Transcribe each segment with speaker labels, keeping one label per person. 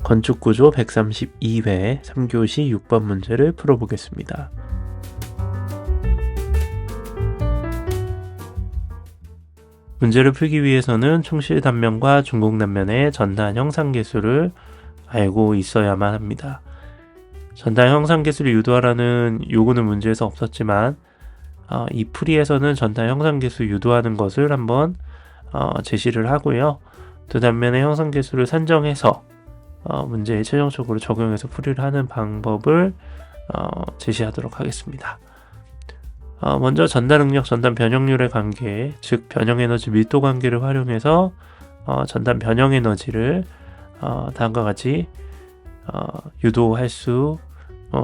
Speaker 1: 건축구조 132회 3교시 6번 문제를 풀어보겠습니다. 문제를 풀기 위해서는 충실 단면과 중공 단면의 전단 형상계수를 알고 있어야만 합니다. 전단 형상계수를 유도하라는 요구는 문제에서 없었지만 이 풀이에서는 전단 형상계수 유도하는 것을 한번 제시를 하고요. 두 단면의 형상계수를 산정해서 문제에 최종적으로 적용해서 풀이를 하는 방법을 제시하도록 하겠습니다. 먼저 전단 응력, 전단 변형률의 관계, 즉 변형에너지 밀도 관계를 활용해서 전단 변형에너지를 다음과 같이 유도할 수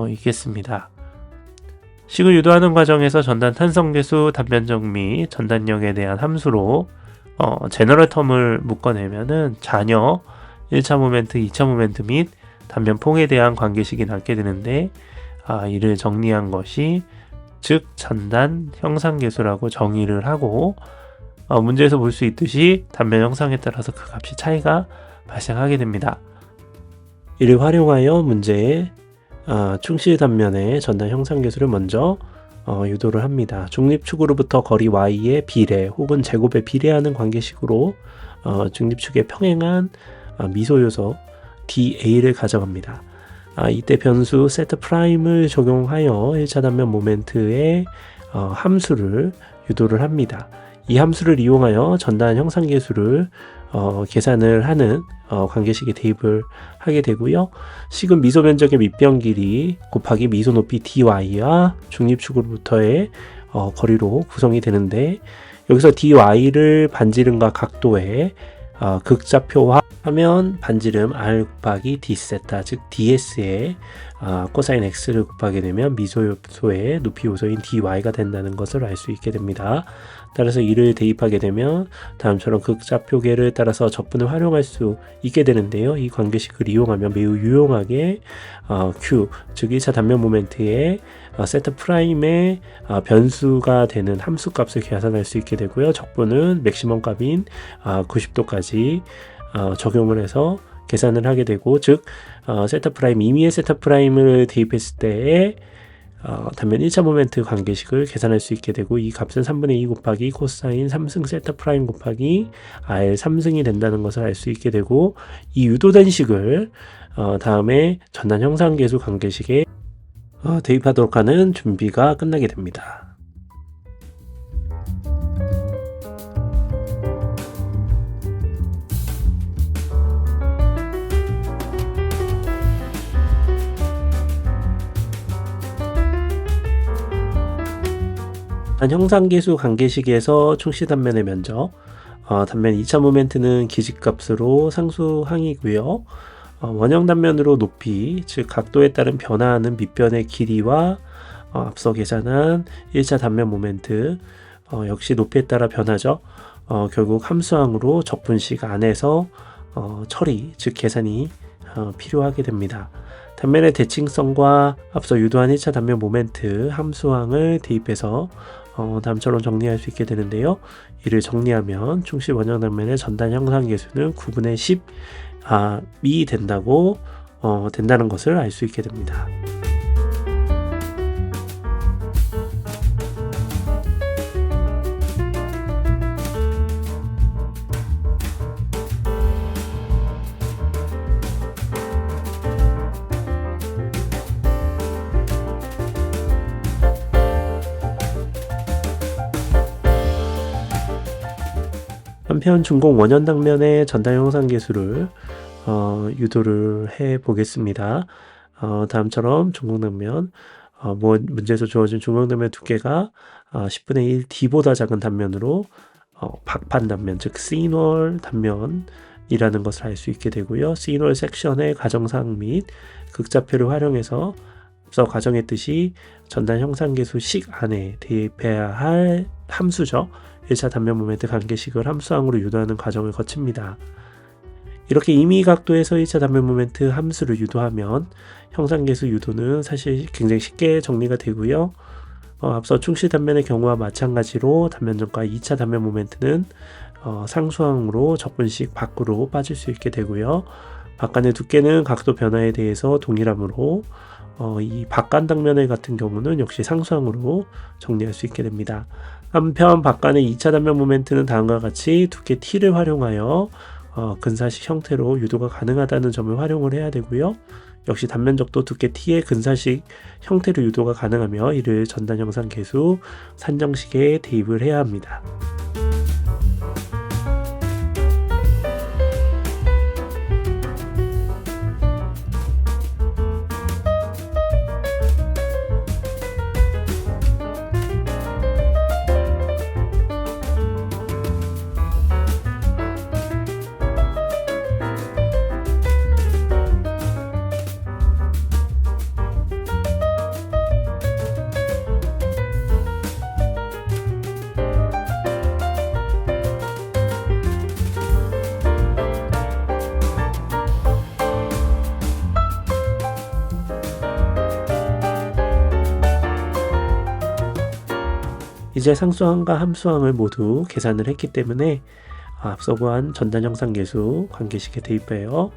Speaker 1: 있겠습니다. 식을 유도하는 과정에서 전단 탄성계수, 단변적 및 전단력에 대한 함수로 제너럴 텀을 묶어내면은 잔여 1차 모멘트, 2차 모멘트 및 단변 폭에 대한 관계식이 남게 되는데 이를 정리한 것이 즉 전단 형상계수라고 정의를 하고 문제에서 볼 수 있듯이 단변 형상에 따라서 그 값이 차이가 발생하게 됩니다. 이를 활용하여 문제에 충실 단면의 전단 형상계수를 먼저 유도를 합니다. 중립축으로부터 거리 y의 비례 혹은 제곱에 비례하는 관계식으로 중립축에 평행한 미소요소 dA를 가져갑니다. 이때 변수 세트 프라임을 적용하여 1차 단면 모멘트의 함수를 유도를 합니다. 이 함수를 이용하여 전단 형상계수를 계산을 하는 관계식에 대입을 하게 되고요. 식은 미소 면적의 밑변 길이 곱하기 미소 높이 dy와 중립축으로부터의 거리로 구성이 되는데 여기서 dy를 반지름과 각도에 극좌표화하면 반지름 r 곱하기 d세타 즉 ds에 코사인 x를 곱하게 되면 미소요소의 높이 요소인 dy가 된다는 것을 알 수 있게 됩니다. 따라서 이를 대입하게 되면 다음처럼 극좌표계를 따라서 적분을 활용할 수 있게 되는데요. 이 관계식을 이용하면 매우 유용하게 Q 즉 1차 단면 모멘트의 세트 프라임의 변수가 되는 함수 값을 계산할 수 있게 되고요. 적분은 맥시멈 값인 90도까지 적용을 해서 계산을 하게 되고 즉 세타 프라임 임의의 세타 프라임을 대입했을 때의 단면 1차 모멘트 관계식을 계산할 수 있게 되고 이 값은 3분의 2 곱하기 코사인 3승 세타 프라임 곱하기 r 3승이 된다는 것을 알 수 있게 되고 이 유도된 식을 다음에 전단 형상계수 관계식에 대입하도록 하는 준비가 끝나게 됩니다. 형상계수 관계식에서 충실 단면의 면적 단면 2차 모멘트는 기지값으로 상수항이고요. 원형 단면으로 높이 즉 각도에 따른 변화하는 밑변의 길이와 앞서 계산한 1차 단면 모멘트 역시 높이에 따라 변하죠. 결국 함수항으로 적분식 안에서 처리 즉 계산이 필요하게 됩니다. 단면의 대칭성과 앞서 유도한 1차 단면 모멘트 함수항을 대입해서 다음처럼 정리할 수 있게 되는데요. 이를 정리하면 충실 원형 단면의 전단 형상계수는 9분의 10이 된다는 것을 알 수 있게 됩니다. 한편 중공 원형 단면의 전단 형상계수를 유도를 해 보겠습니다. 다음처럼 중공 단면 문제에서 주어진 중공 단면 두께가 10분의 1 d보다 작은 단면으로 박판 단면 즉 시널 단면이라는 것을 알 수 있게 되고요. 시널 섹션의 가정상 및 극좌표를 활용해서 앞서 가정했듯이 전단 형상계수 식 안에 대입해야 할 함수죠. 1차 단면 모멘트 관계식을 함수항으로 유도하는 과정을 거칩니다. 이렇게 임의 각도에서 1차 단면 모멘트 함수를 유도하면 형상계수 유도는 사실 굉장히 쉽게 정리가 되고요. 앞서 충실 단면의 경우와 마찬가지로 단면점과 2차 단면 모멘트는 상수항으로 적분식 밖으로 빠질 수 있게 되고요. 박간의 두께는 각도 변화에 대해서 동일하므로 이 박간 단면의 같은 경우는 역시 상수항으로 정리할 수 있게 됩니다. 한편 박간의 2차 단면 모멘트는 다음과 같이 두께 T를 활용하여 근사식 형태로 유도가 가능하다는 점을 활용을 해야 되고요. 역시 단면적도 두께 T의 근사식 형태로 유도가 가능하며 이를 전단 형상 계수 산정식에 대입을 해야 합니다. 이제 상수항과 함수항을 모두 계산을 했기 때문에 앞서 보한 전단 형상 계수 관계식에 대입하여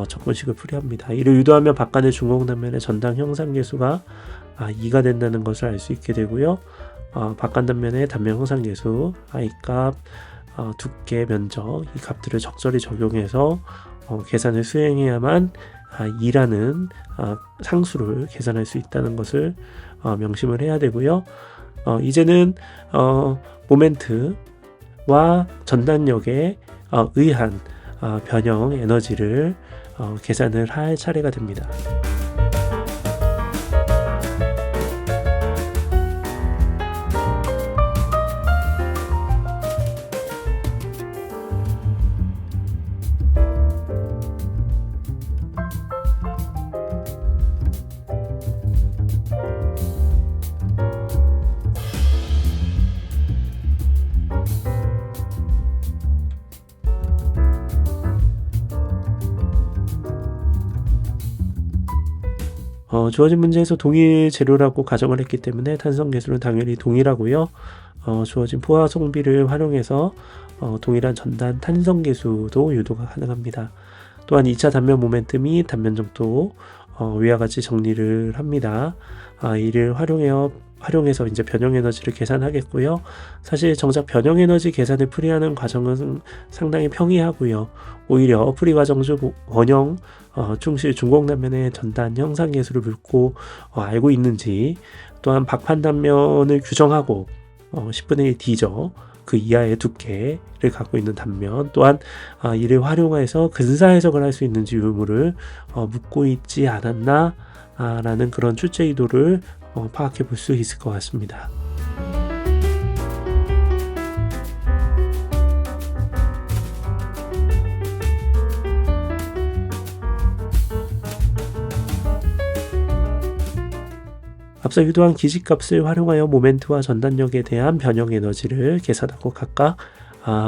Speaker 1: 적분식을 풀이합니다. 이를 유도하며 박간의 중공 단면의 전단 형상 계수가 2가 된다는 것을 알 수 있게 되고요. 박간 단면의 단면 형상 계수 i값, 두께, 면적 이 값들을 적절히 적용해서 계산을 수행해야만 2라는 상수를 계산할 수 있다는 것을 명심을 해야 되고요. 이제는 모멘트와 전단력에 의한 변형 에너지를 계산을 할 차례가 됩니다. 주어진 문제에서 동일 재료라고 가정을 했기 때문에 탄성 계수는 당연히 동일하고요. 주어진 포화 송비를 활용해서 동일한 전단 탄성 계수도 유도가 가능합니다. 또한 2차 단면 모멘트 및 단면적도 위와 같이 정리를 합니다. 이를 활용해서 이제 변형 에너지를 계산하겠고요. 사실 정작 변형 에너지 계산을 풀이하는 과정은 상당히 평이하고요. 오히려 풀이 과정 중 원형 충실 중공 단면의 전단 형상 계수를 묻고 알고 있는지, 또한 박판 단면을 규정하고 10분의 1 D죠. 그 이하의 두께를 갖고 있는 단면, 또한 이를 활용해서 근사 해석을 할 수 있는지 유무를 묻고 있지 않았나 라는 그런 출제 의도를 파악해 볼 수 있을 것 같습니다. 앞서 유도한 기지값을 활용하여 모멘트와 전단력에 대한 변형 에너지를 계산하고 각각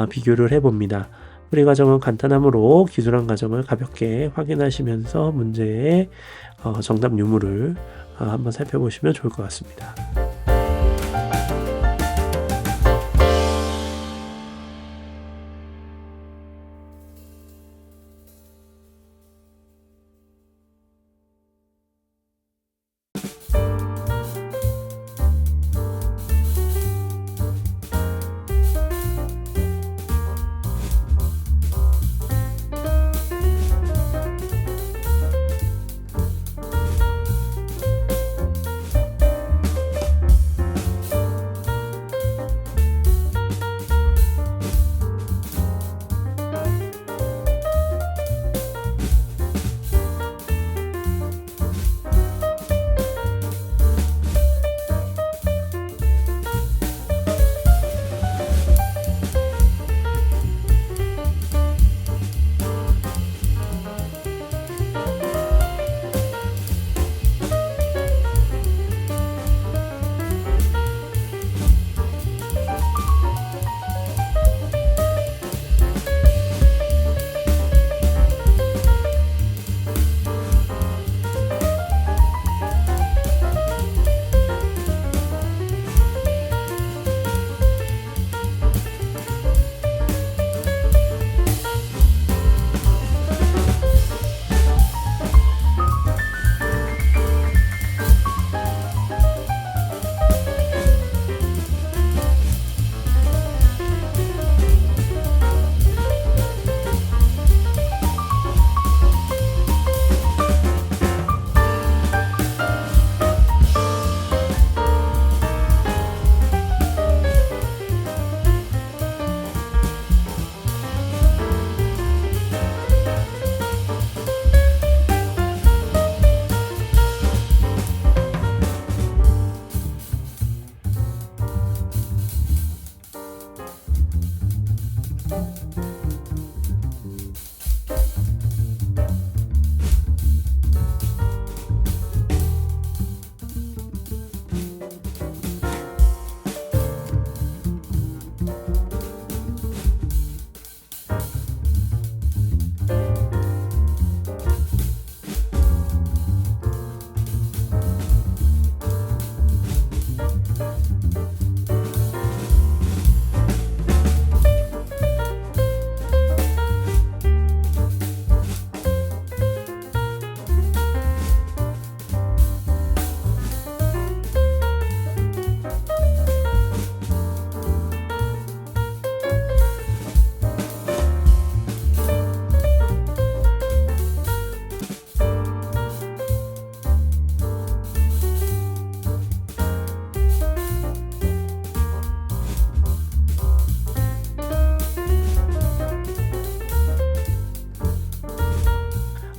Speaker 1: 비교를 해봅니다. 풀이 과정은 간단하므로 기술한 과정을 가볍게 확인하시면서 문제의 정답 유무를 한번 살펴보시면 좋을 것 같습니다.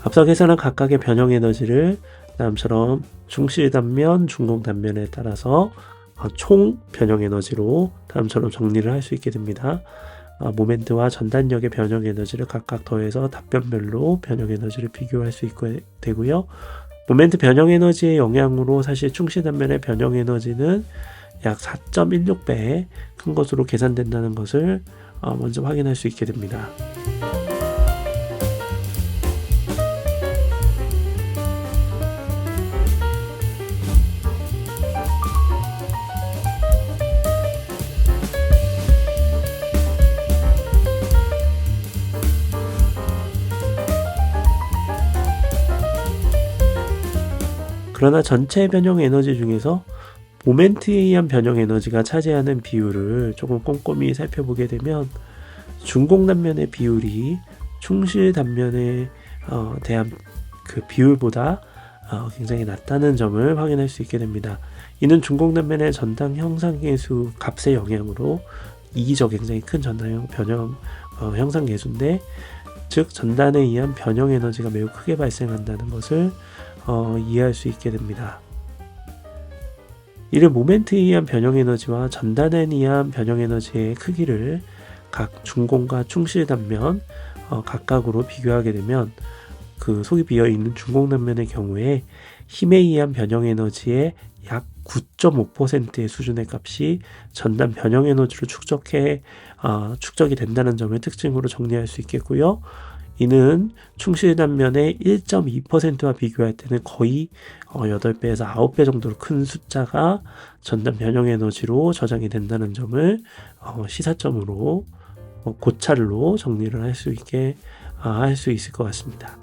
Speaker 1: 앞서 계산한 각각의 변형 에너지를 다음처럼 충실 단면, 준공 단면에 따라서 총 변형 에너지로 다음처럼 정리를 할 수 있게 됩니다. 모멘트와 전단력의 변형 에너지를 각각 더해서 답변별로 변형 에너지를 비교할 수 있게 되고요. 모멘트 변형 에너지의 영향으로 사실 충실 단면의 변형 에너지는 약 4.16배 큰 것으로 계산된다는 것을 먼저 확인할 수 있게 됩니다. 그러나 전체 변형 에너지 중에서 모멘트에 의한 변형 에너지가 차지하는 비율을 조금 꼼꼼히 살펴보게 되면 준공 단면의 비율이 충실 단면에 대한 그 비율보다 굉장히 낮다는 점을 확인할 수 있게 됩니다. 이는 준공 단면의 전당 형상계수 값의 영향으로 이기적 굉장히 큰 전당 변형 형상계수인데, 즉 전단에 의한 변형 에너지가 매우 크게 발생한다는 것을 이해할 수 있게 됩니다. 이를 모멘트에 의한 변형 에너지와 전단에 의한 변형 에너지의 크기를 각 준공과 충실 단면 각각으로 비교하게 되면 그 속이 비어있는 준공 단면의 경우에 힘에 의한 변형 에너지의 약 9.5%의 수준의 값이 전단 변형 에너지로 축적이 된다는 점을 특징으로 정리할 수 있겠고요. 이는 충실 단면의 1.2%와 비교할 때는 거의 8배에서 9배 정도로 큰 숫자가 전단 변형 에너지로 저장이 된다는 점을 시사점으로 고찰로 정리를 할 수 있을 것 같습니다.